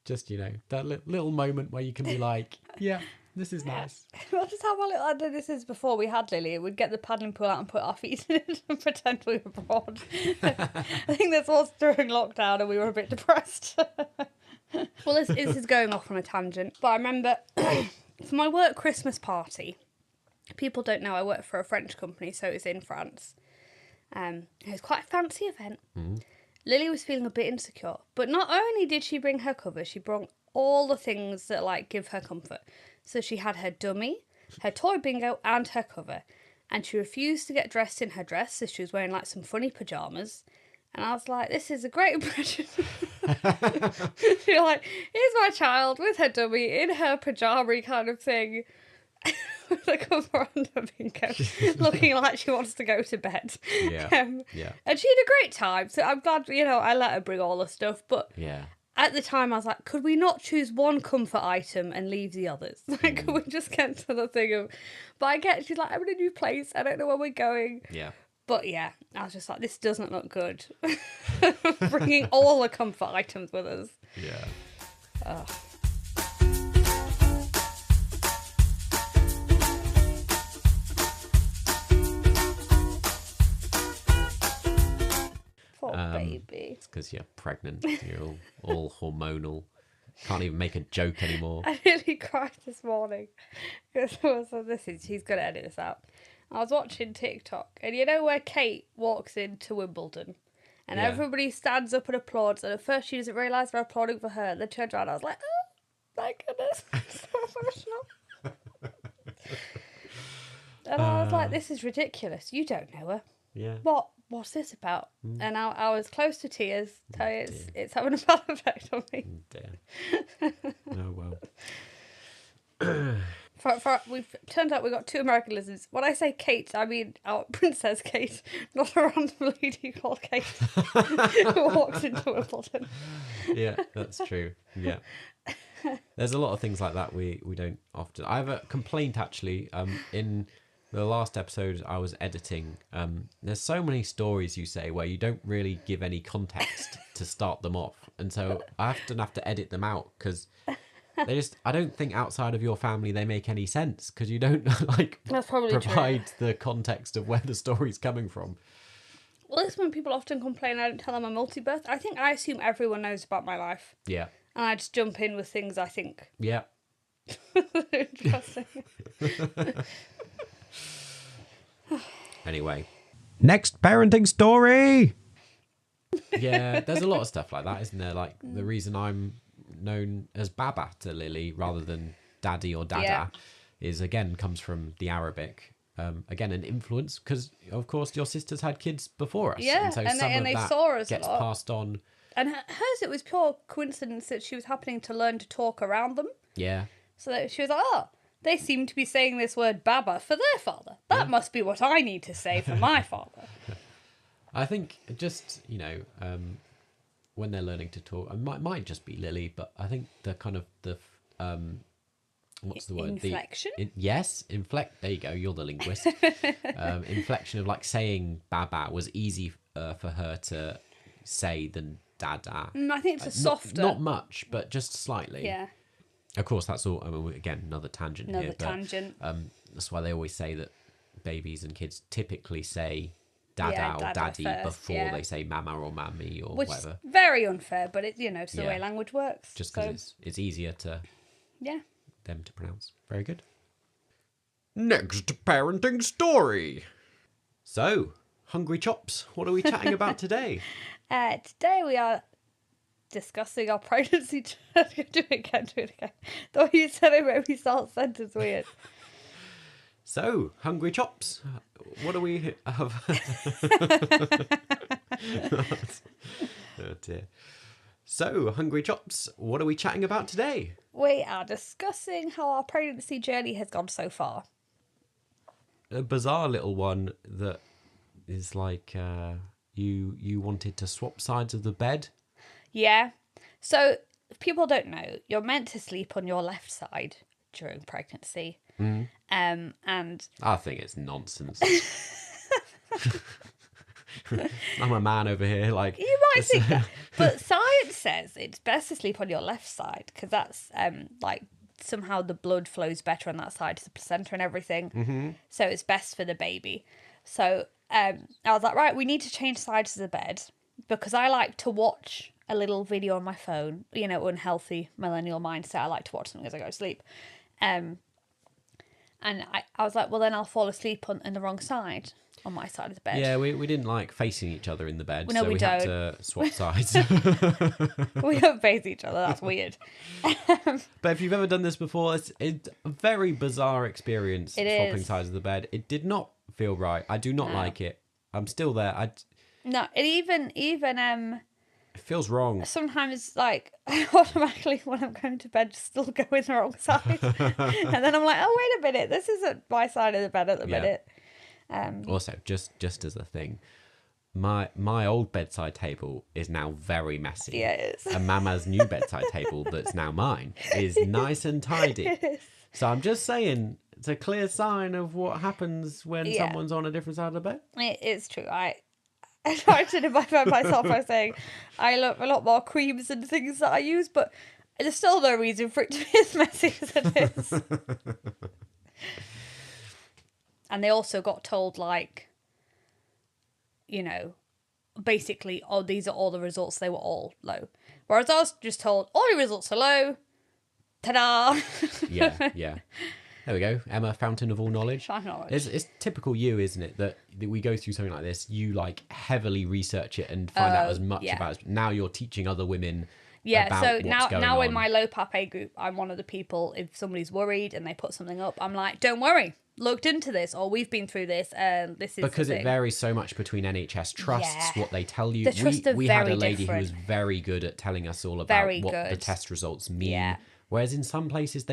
Speaker 1: Just, that little moment where you can be like, yeah, this is nice.
Speaker 2: We'll just have a little, I know this is before we had Lily, we'd get the paddling pool out and put our feet in it and pretend we were abroad. I think this was during lockdown and we were a bit depressed. Well, this is going off on a tangent, but I remember for my work Christmas party, people don't know I work for a French company, so it was in France. It was quite a fancy event. Lily was feeling a bit insecure, but not only did she bring her cover, she brought all the things that give her comfort. So she had her dummy, her toy bingo, and her cover. And she refused to get dressed in her dress, so she was wearing some funny pajamas. And I was like, this is a great impression. She's like, here's my child with her dummy in her pajama kind of thing. With a cover and a bingo, looking like she wants to go to bed.
Speaker 1: Yeah.
Speaker 2: And she had a great time. So I'm glad, I let her bring all the stuff. But at the time I was like, could we not choose one comfort item and leave the others? Like, could we just get to the thing of... But I get, she's like, I'm in a new place. I don't know where we're going.
Speaker 1: Yeah.
Speaker 2: But yeah, I was just like, this doesn't look good. Bringing all the comfort items with us.
Speaker 1: Yeah.
Speaker 2: Ugh. Poor baby.
Speaker 1: It's because you're pregnant. You're all hormonal. Can't even make a joke anymore.
Speaker 2: I nearly cried this morning. Because I was like, she's going to edit this out. I was watching TikTok, and you know where Kate walks into Wimbledon, and
Speaker 1: Yeah.
Speaker 2: everybody stands up and applauds, and at first she doesn't realise they're applauding for her, and then turns around, I was like, oh, my goodness, I'm so emotional. And I was like, this is ridiculous. You don't know her.
Speaker 1: Yeah.
Speaker 2: What's this about? And I was close to tears. Tell you, it's having a bad effect on me.
Speaker 1: Dear. Oh, well.
Speaker 2: We've turned out we've got 2 American lizards. When I say Kate, I mean our Princess Kate, not a random lady called Kate who walks into Wimbledon.
Speaker 1: Yeah, that's true. Yeah. There's a lot of things like that we don't often... I have a complaint, actually. In the last episode I was editing, there's so many stories you say where you don't really give any context to start them off. And so I often have to edit them out because... I don't think outside of your family they make any sense because you don't
Speaker 2: That's probably
Speaker 1: provide the context of where the story's coming from.
Speaker 2: Well, it's when people often complain I don't tell them I'm multi-birth. I assume everyone knows about my life.
Speaker 1: Yeah.
Speaker 2: And I just jump in with things I think
Speaker 1: Yeah.
Speaker 2: interesting.
Speaker 1: Anyway.
Speaker 5: Next parenting story.
Speaker 1: Yeah, there's a lot of stuff like that, isn't there? Like the reason I'm known as Baba to Lily rather than Daddy or Dada comes from the Arabic. Again, an influence because, of course, your sisters had kids before us.
Speaker 2: Yeah,
Speaker 1: and so
Speaker 2: and
Speaker 1: some
Speaker 2: they
Speaker 1: of that
Speaker 2: saw us a
Speaker 1: gets
Speaker 2: lot.
Speaker 1: passed on.
Speaker 2: And hers, it was pure coincidence that she was happening to learn to talk around them.
Speaker 1: Yeah.
Speaker 2: So that she was like, oh, they seem to be saying this word Baba for their father. That must be what I need to say for my father.
Speaker 1: I think just, when they're learning to talk, it might just be Lily, but I think the kind of the what's the word?
Speaker 2: Inflection?
Speaker 1: There you go. You're the linguist. Inflection of like saying Baba was easy for her to say than Dada.
Speaker 2: I think it's a softer.
Speaker 1: Not much, but just slightly.
Speaker 2: Yeah.
Speaker 1: Of course, that's all. I mean, again, another tangent here. But,
Speaker 2: tangent.
Speaker 1: that's why they always say that babies and kids typically say Dada or
Speaker 2: Dada
Speaker 1: Daddy
Speaker 2: first,
Speaker 1: before they say Mama or Mammy or
Speaker 2: Which
Speaker 1: whatever.
Speaker 2: is very unfair, but it's the way language works.
Speaker 1: Just because it's easier to them to pronounce. Very good. Next parenting story. So, Hungry Chops, what are we chatting about today?
Speaker 2: Today we are discussing our pregnancy. Do it again. The way you said it made me start sentence weird.
Speaker 1: So, Hungry Chops, what do we have? Oh dear. So, Hungry Chops, what are we chatting about today?
Speaker 2: We are discussing how our pregnancy journey has gone so far.
Speaker 1: A bizarre little one that is like you wanted to swap sides of the bed.
Speaker 2: Yeah. So, if people don't know, you're meant to sleep on your left side during pregnancy. And
Speaker 1: I think it's nonsense. I'm a man over here, like...
Speaker 2: You might think that, but science says it's best to sleep on your left side because that's, somehow the blood flows better on that side to the placenta and everything. Mm-hmm. So it's best for the baby. So I was like, right, we need to change sides of the bed because I like to watch a little video on my phone, unhealthy millennial mindset. I like to watch something as I go to sleep. And I was like, well, then I'll fall asleep on the wrong side, on my side of the bed.
Speaker 1: Yeah, we didn't like facing each other in the bed,
Speaker 2: No,
Speaker 1: so we had to swap sides.
Speaker 2: We don't face each other, that's weird.
Speaker 1: But if you've ever done this before, it's a very bizarre experience, swapping sides of the bed. It did not feel right. I do not like it. I'm still there.
Speaker 2: No, it even
Speaker 1: it feels wrong.
Speaker 2: sometimes, like, I automatically, when I'm going to bed, still go in the wrong side. And then I'm like, oh, wait a minute, this isn't my side of the bed at the minute.
Speaker 1: Also, just as a thing, my old bedside table is now very messy.
Speaker 2: Yeah, it is.
Speaker 1: And Mama's new bedside table that's now mine is nice and tidy.
Speaker 2: It is.
Speaker 1: So I'm just saying, it's a clear sign of what happens when
Speaker 2: Yeah.
Speaker 1: someone's on a different side of the bed.
Speaker 2: It's true. I tried to define myself by saying I love a lot more creams and things that I use, but there's still no reason for it to be as messy as it is. And they also got told, like, you know, basically, oh, these are all the results. They were all low. Whereas I was just told, all your results are low. Ta-da!
Speaker 1: Yeah. There we go. Emma, fountain of all knowledge.
Speaker 2: Fountain of knowledge.
Speaker 1: It's typical you, isn't it? That we go through something like this, you like heavily research it and find out as much about it. Now you're teaching other women about
Speaker 2: so
Speaker 1: what's going
Speaker 2: now
Speaker 1: on.
Speaker 2: in my low PAPE group, I'm one of the people, if somebody's worried and they put something up, I'm like, don't worry, looked into this, or we've been through this, and this is
Speaker 1: because
Speaker 2: the
Speaker 1: it
Speaker 2: thing.
Speaker 1: varies so much between NHS trusts, what they tell you.
Speaker 2: The trusts are
Speaker 1: we had a
Speaker 2: very
Speaker 1: lady
Speaker 2: different.
Speaker 1: who was very good at telling us all about
Speaker 2: Very
Speaker 1: what the
Speaker 2: good.
Speaker 1: test results mean.
Speaker 2: Yeah.
Speaker 1: Whereas in some places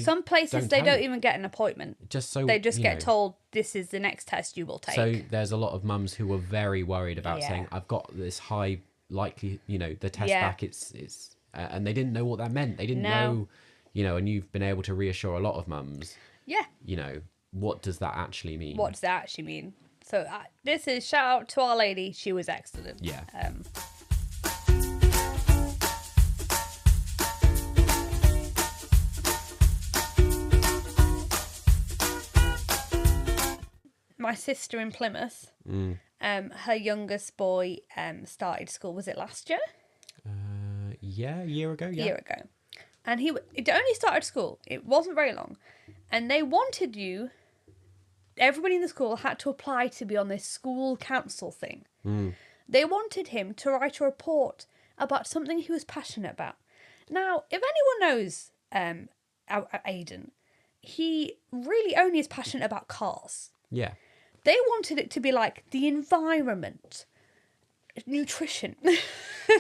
Speaker 2: Some places they
Speaker 1: tell
Speaker 2: don't
Speaker 1: you.
Speaker 2: even get an appointment.
Speaker 1: Just so
Speaker 2: They just
Speaker 1: you
Speaker 2: get
Speaker 1: know.
Speaker 2: told this is the next test you will take.
Speaker 1: So there's a lot of mums who were very worried about
Speaker 2: Yeah.
Speaker 1: saying, I've got this high likely, the test
Speaker 2: Yeah.
Speaker 1: back, it's and they didn't know what that meant. They didn't
Speaker 2: No.
Speaker 1: know, and you've been able to reassure a lot of mums,
Speaker 2: yeah.
Speaker 1: what does that actually mean?
Speaker 2: What does that actually mean? So this is shout out to Our Lady. She was excellent.
Speaker 1: Yeah.
Speaker 2: My sister in Plymouth, her youngest boy started school. Was it last year?
Speaker 1: Yeah, a year ago, yeah.
Speaker 2: Year ago. And it only started school. It wasn't very long. And they wanted everybody in the school had to apply to be on this school council thing. They wanted him to write a report about something he was passionate about. Now, if anyone knows Aidan, he really only is passionate about cars.
Speaker 1: Yeah.
Speaker 2: They wanted it to be like the environment, nutrition,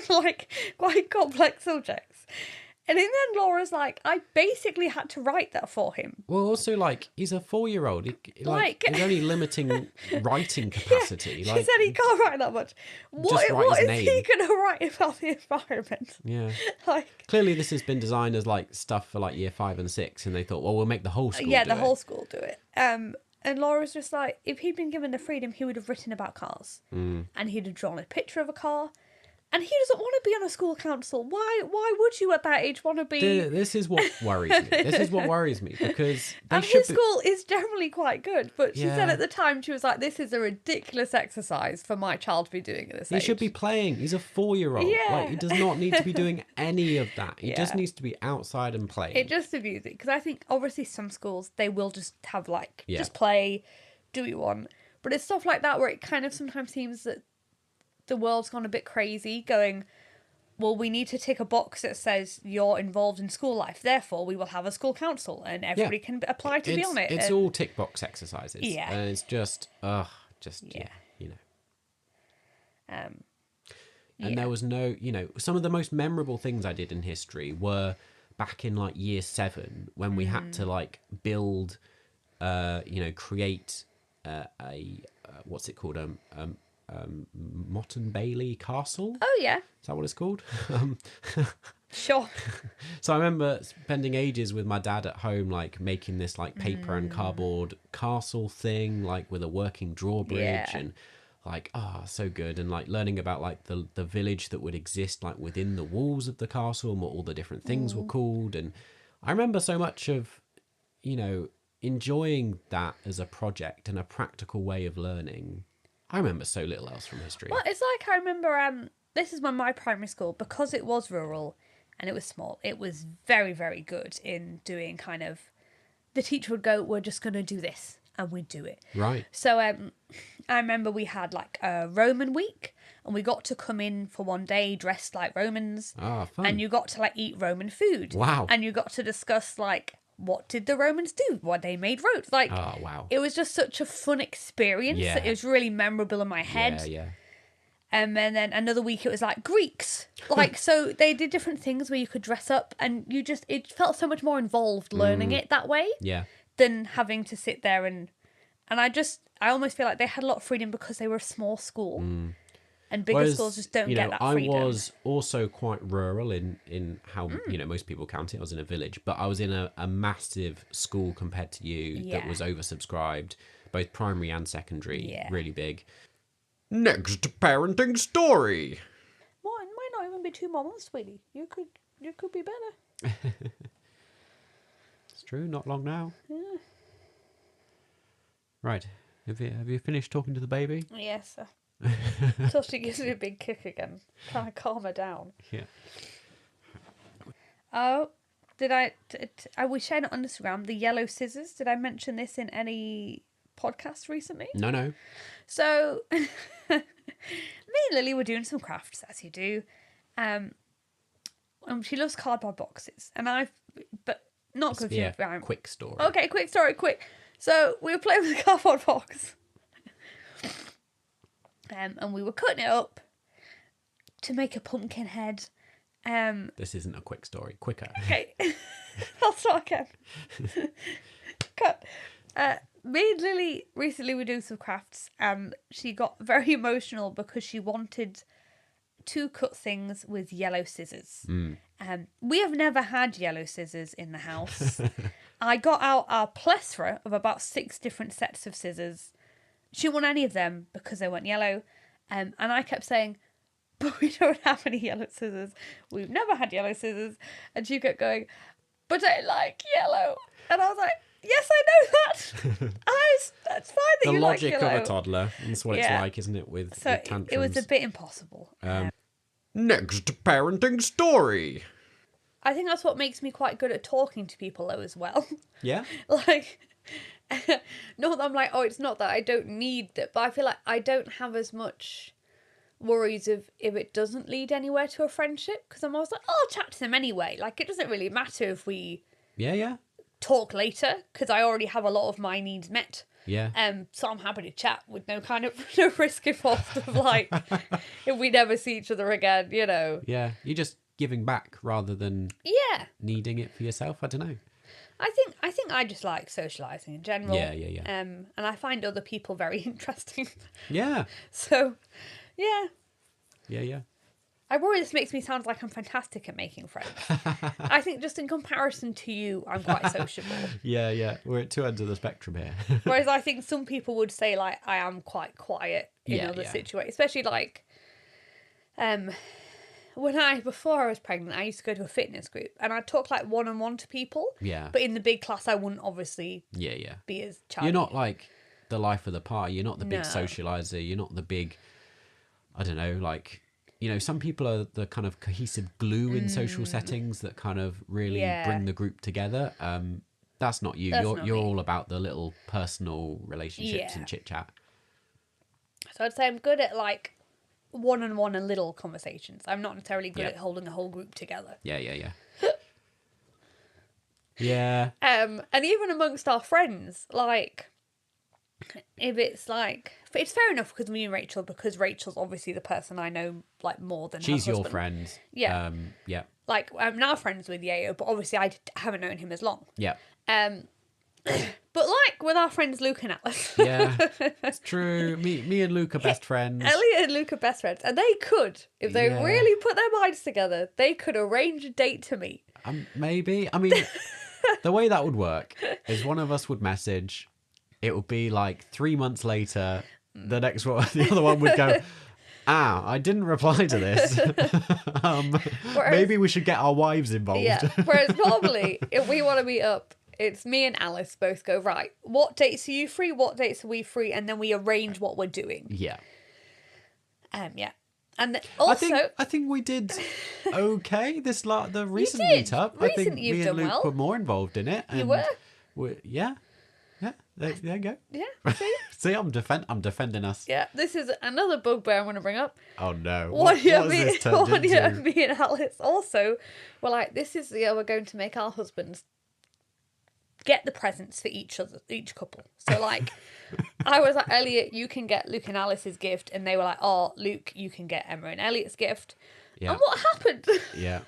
Speaker 2: like quite complex subjects. And then Laura's like, I basically had to write that for him.
Speaker 1: Well, also, he's a 4-year-old. He's only limiting writing capacity.
Speaker 2: She said he can't write that much.
Speaker 1: Just write
Speaker 2: What
Speaker 1: his
Speaker 2: is he
Speaker 1: name.
Speaker 2: going to write about the environment?
Speaker 1: Yeah.
Speaker 2: Like,
Speaker 1: Clearly, this has been designed as stuff for year 5 and 6, and they thought, well, we'll make the whole school.
Speaker 2: yeah,
Speaker 1: do
Speaker 2: the
Speaker 1: it.
Speaker 2: whole school do it. And Laura's just like, if he'd been given the freedom, he would have written about cars. And he'd have drawn a picture of a car. And he doesn't want to be on a school council. Why would you at that age want to be...
Speaker 1: This is what worries me. This is what worries me, because they
Speaker 2: And
Speaker 1: should
Speaker 2: his school is generally quite good. But she said
Speaker 1: Yeah.
Speaker 2: at the time, she was like, this is a ridiculous exercise for my child to be doing at this age.
Speaker 1: He should be playing. He's a 4-year-old.
Speaker 2: Yeah.
Speaker 1: He does not need to be doing any of that. He just
Speaker 2: Yeah.
Speaker 1: needs to be outside and playing.
Speaker 2: It just abuses it. Because I think, obviously, some schools, they will just have,
Speaker 1: Yeah.
Speaker 2: just play, do what you want. But it's stuff like that where it kind of sometimes seems that the world's gone a bit crazy, going... well, we need to tick a box that says you're involved in school life. Therefore, we will have a school council and everybody can apply to be on it.
Speaker 1: It's
Speaker 2: And-
Speaker 1: all tick box exercises.
Speaker 2: Yeah.
Speaker 1: And it's just,
Speaker 2: Yeah.
Speaker 1: And there was no, some of the most memorable things I did in history were back in year 7 when we had to build, create what's it called? Motte and Bailey Castle.
Speaker 2: Oh, yeah.
Speaker 1: Is that what it's called?
Speaker 2: Sure.
Speaker 1: So I remember spending ages with my dad at home, making this paper and cardboard castle thing, with a working drawbridge
Speaker 2: Yeah.
Speaker 1: and so good. And learning about the village that would exist within the walls of the castle and what all the different things were called. And I remember so much of, enjoying that as a project and a practical way of learning. I remember so little else from history.
Speaker 2: Well, it's like I remember, this is when my primary school, because it was rural and it was small, it was very, very good in doing the teacher would go, we're just going to do this, and we'd do it.
Speaker 1: Right.
Speaker 2: So I remember we had a Roman week, and we got to come in for one day dressed like Romans.
Speaker 1: Ah, fun.
Speaker 2: And you got to eat Roman food.
Speaker 1: Wow.
Speaker 2: And you got to discuss what did the Romans do? What they made roads.
Speaker 1: Oh, wow.
Speaker 2: It was just such a fun experience.
Speaker 1: Yeah.
Speaker 2: That it was really memorable in my head.
Speaker 1: Yeah.
Speaker 2: And then another week it was Greeks. So they did different things where you could dress up, and it felt so much more involved learning it that way
Speaker 1: Yeah.
Speaker 2: than having to sit there and And I almost feel like they had a lot of freedom because they were a small school. And bigger
Speaker 1: Whereas,
Speaker 2: schools just don't get that freedom.
Speaker 1: I was also quite rural in how, most people count it. I was in a village, but I was in a massive school compared to you that was oversubscribed, both primary and secondary, really big. Next parenting story.
Speaker 2: Well, it might not even be 2 more months, sweetie. You could be better.
Speaker 1: It's true, not long now.
Speaker 2: Yeah.
Speaker 1: Right. Have you finished talking to the baby?
Speaker 2: Yes, sir. Until she gives me a big kick again. Trying to calm her down.
Speaker 1: Yeah.
Speaker 2: Oh, we shared it on Instagram, the yellow scissors. Did I mention this in any podcast recently?
Speaker 1: No.
Speaker 2: So, me and Lily were doing some crafts, as you do. She loves cardboard boxes. But not good.
Speaker 1: Yeah, quick story.
Speaker 2: Okay, quick story, quick. So, we were playing with a cardboard box. And we were cutting it up to make a pumpkin head.
Speaker 1: This isn't a quick story. Quicker.
Speaker 2: Okay. I'll start again. Cut. Me and Lily recently were doing some crafts and she got very emotional because she wanted to cut things with yellow scissors. We have never had yellow scissors in the house. I got out our plethora of about 6 different sets of scissors. She didn't want any of them because they weren't yellow. And I kept saying, but we don't have any yellow scissors. We've never had yellow scissors. And she kept going, but I like yellow. And I was like, yes, I know that. That's fine that you like yellow.
Speaker 1: The logic of a toddler. That's what it's like, isn't it, with tantrums.
Speaker 2: It was a bit impossible.
Speaker 1: Next parenting story.
Speaker 2: I think that's what makes me quite good at talking to people, though, as well.
Speaker 1: Yeah?
Speaker 2: Like... not that I'm like, oh, it's not that I don't need that, but I feel like I don't have as much worries of if it doesn't lead anywhere to a friendship, because I'm always like, oh, I'll chat to them anyway. Like, it doesn't really matter if we talk later, because I already have a lot of my needs met.
Speaker 1: Yeah.
Speaker 2: So I'm happy to chat with no risk involved of like, if we never see each other again,
Speaker 1: Yeah, you're just giving back rather than needing it for yourself. I don't know.
Speaker 2: I think I just like socialising in general.
Speaker 1: Yeah.
Speaker 2: And I find other people very interesting.
Speaker 1: Yeah.
Speaker 2: So, yeah.
Speaker 1: Yeah.
Speaker 2: I worry this makes me sound like I'm fantastic at making friends. I think just in comparison to you, I'm quite sociable.
Speaker 1: Yeah. We're at 2 ends of the spectrum here.
Speaker 2: Whereas I think some people would say like I am quite quiet in other situations, especially like before I was pregnant, I used to go to a fitness group and I'd talk like one-on-one to people.
Speaker 1: Yeah.
Speaker 2: But in the big class, I wouldn't obviously be as chatty.
Speaker 1: You're not like the life of the party. You're not the big socializer. You're not the big, I don't know, like, some people are the kind of cohesive glue in social settings that kind of really bring the group together. That's not you. You're all about the little personal relationships and chit-chat.
Speaker 2: So I'd say I'm good at like one-on-one and little conversations. I'm not necessarily good at holding a whole group together.
Speaker 1: Yeah. Yeah.
Speaker 2: And even amongst our friends, like, if it's like, it's fair enough because me and Rachel, because Rachel's obviously the person I know like more than
Speaker 1: she's
Speaker 2: her
Speaker 1: your
Speaker 2: husband.
Speaker 1: friend.
Speaker 2: Yeah.
Speaker 1: Yeah.
Speaker 2: Like, I'm now friends with Yayo, but obviously I haven't known him as long.
Speaker 1: Yeah.
Speaker 2: But like with our friends Luke and Alice.
Speaker 1: Yeah, it's true. Me and Luke are best friends.
Speaker 2: Elliot and Luke are best friends. And they could, if they really put their minds together, they could arrange a date to meet.
Speaker 1: Maybe. I mean, the way that would work is one of us would message. It would be like 3 months later, the other one would go, I didn't reply to this. Maybe we should get our wives involved.
Speaker 2: Yeah. Whereas normally, if we want to meet up, it's me and Alice both go, right, what dates are you free? What dates are we free? And then we arrange what we're doing.
Speaker 1: Yeah.
Speaker 2: Yeah. And also...
Speaker 1: I think we did okay the recent meetup. I think me and Luke were more involved in it.
Speaker 2: You were?
Speaker 1: Yeah. There you go.
Speaker 2: Yeah.
Speaker 1: See, I'm defending us.
Speaker 2: Yeah. This is another bugbear I'm going to bring up.
Speaker 1: Oh no!
Speaker 2: What me and Alice also were like, this is the year we're going to make our husbands get the presents for each couple. So like, I was like, Elliot, you can get Luke and Alice's gift, and they were like, oh, Luke, you can get Emma and Elliot's gift. Yeah. And what happened?
Speaker 1: Yeah.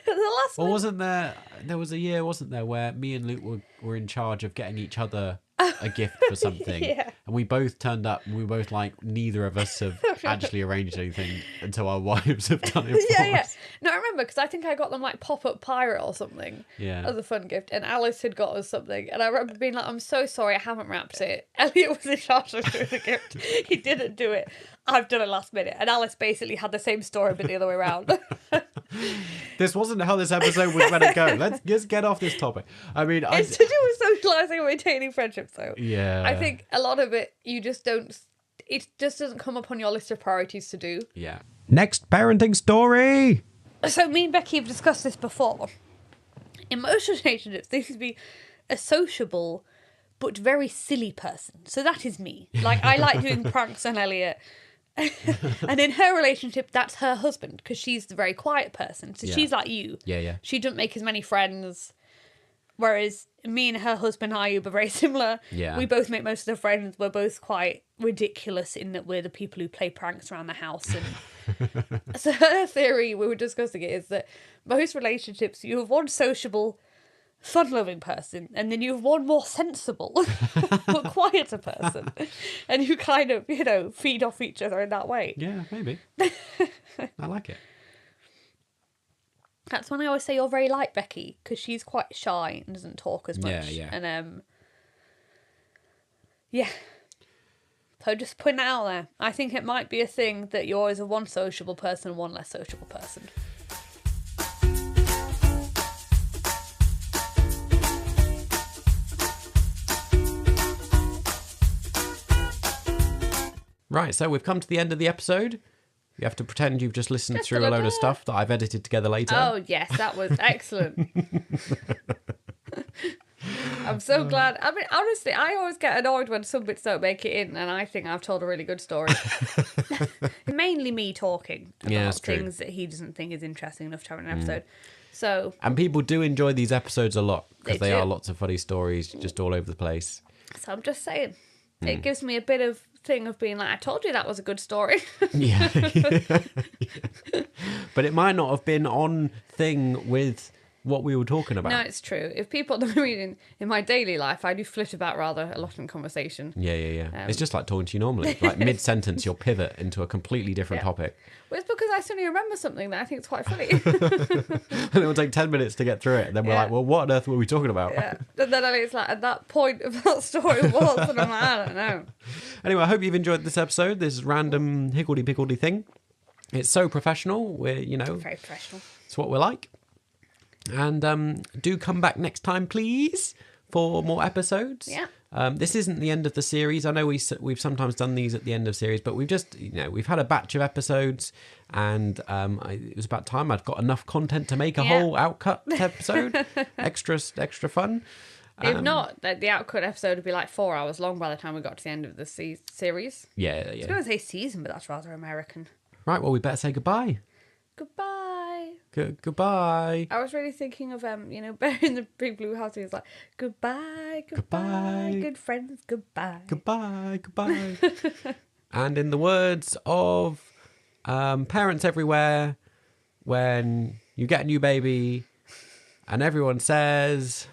Speaker 2: The last
Speaker 1: wasn't there was a year, wasn't there, where me and Luke were in charge of getting each other a gift for something.
Speaker 2: Yeah.
Speaker 1: And we both turned up and we were both like, neither of us have actually arranged anything until our wives have done it for
Speaker 2: Yeah.
Speaker 1: us.
Speaker 2: No, I remember because I think I got them like pop-up pirate or something
Speaker 1: Yeah.
Speaker 2: as a fun gift, and Alice had got us something, and I remember being like, "I'm so sorry, I haven't wrapped it." Elliot was in charge of doing the gift. He didn't do it. I've done it last minute, and Alice basically had the same story but the other way around.
Speaker 1: This wasn't how this episode was meant to go. Let's just get off this topic. I mean,
Speaker 2: It's to do with socialising and maintaining friendships, though.
Speaker 1: yeah.
Speaker 2: I think a lot of it, you just don't. It just doesn't come up on your list of priorities to do.
Speaker 1: Yeah.
Speaker 5: Next parenting story.
Speaker 2: So me and Becky have discussed this before. In most relationships, there needs to be a sociable but very silly person. So that is me. Like, I like doing pranks on Elliot. And in her relationship, that's her husband, because she's the very quiet person. So
Speaker 1: Yeah.
Speaker 2: she's like you.
Speaker 1: Yeah.
Speaker 2: She doesn't make as many friends. Whereas me and her husband, Ayub, are very similar.
Speaker 1: Yeah.
Speaker 2: We both make most of the friends. We're both quite ridiculous in that we're the people who play pranks around the house. And so her theory, we were discussing it, is that most relationships, you have one sociable, fun-loving person, and then you have one more sensible, but quieter person. And you kind of, feed off each other in that way.
Speaker 1: Yeah, maybe. I like it.
Speaker 2: That's when I always say you're very like Becky, because she's quite shy and doesn't talk as much.
Speaker 1: Yeah.
Speaker 2: And, yeah. So just putting that out there. I think it might be a thing that you're always a one sociable person and one less sociable person.
Speaker 1: Right, so we've come to the end of the episode. You have to pretend you've just listened
Speaker 2: Just
Speaker 1: through a load of stuff that I've edited together later.
Speaker 2: Oh, yes, that was excellent. I'm so glad. I mean, honestly, I always get annoyed when some bits don't make it in, and I think I've told a really good story. Mainly me talking about
Speaker 1: Yeah, that's true.
Speaker 2: things that he doesn't think is interesting enough to have in an episode. So,
Speaker 1: And people do enjoy these episodes a lot because
Speaker 2: They
Speaker 1: they
Speaker 2: do.
Speaker 1: are lots of funny stories just all over the place.
Speaker 2: so I'm just saying, it gives me a bit of thing of being like, I told you that was a good story.
Speaker 1: Yeah. But it might not have been on thing with what we were talking about.
Speaker 2: No, it's true. If people know me in my daily life, I do flit about rather a lot in conversation.
Speaker 1: Yeah. It's just like talking to you normally. Like mid-sentence, you'll pivot into a completely different
Speaker 2: Yeah.
Speaker 1: topic.
Speaker 2: Well, it's because I suddenly remember something that I think is quite funny.
Speaker 1: And it will take 10 minutes to get through it. And then we're
Speaker 2: Yeah.
Speaker 1: like, well, what on earth were we talking about?
Speaker 2: Yeah. And then it's like, at that point of that story was, and I'm like, I don't know.
Speaker 1: Anyway, I hope you've enjoyed this episode, this random higgledy-piggledy thing. It's so professional. We're,
Speaker 2: Very professional.
Speaker 1: it's what we're like. And do come back next time, please, for more episodes.
Speaker 2: Yeah.
Speaker 1: This isn't the end of the series. I know we've sometimes done these at the end of series, but we've just, we've had a batch of episodes, and it was about time. I'd got enough content to make a
Speaker 2: Yeah.
Speaker 1: whole outcut episode, extra fun.
Speaker 2: If not, the outcut episode would be like 4 hours long by the time we got to the end of the series.
Speaker 1: Yeah.
Speaker 2: I was going to say season, but that's rather American.
Speaker 1: Right. Well, we better say goodbye.
Speaker 2: Goodbye.
Speaker 1: Goodbye.
Speaker 2: I was really thinking of, Bear in the Big Blue House. He was like, goodbye,
Speaker 1: Goodbye.
Speaker 2: good friends, goodbye.
Speaker 1: Goodbye. And in the words of parents everywhere, when you get a new baby and everyone says,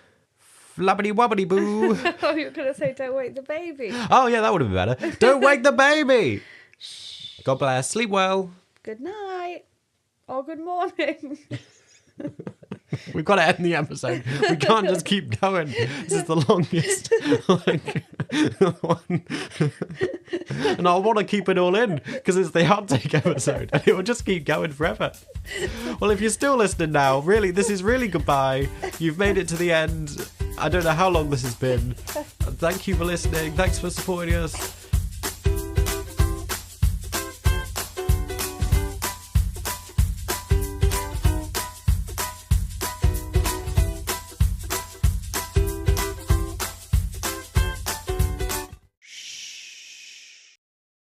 Speaker 1: flubbity wobbity boo.
Speaker 2: Oh, you were going to say, don't wake the baby.
Speaker 1: Oh, yeah, that would have been better. Don't wake the baby. God bless. Sleep well.
Speaker 2: Good night. Or good morning.
Speaker 1: We've got to end the episode. We can't just keep going. This is the longest one. And I want to keep it all in because it's the outtake episode and it will just keep going forever. Well, if you're still listening now, really, this is really goodbye. You've made it to the end. I don't know how long this has been. Thank you for listening. Thanks for supporting us.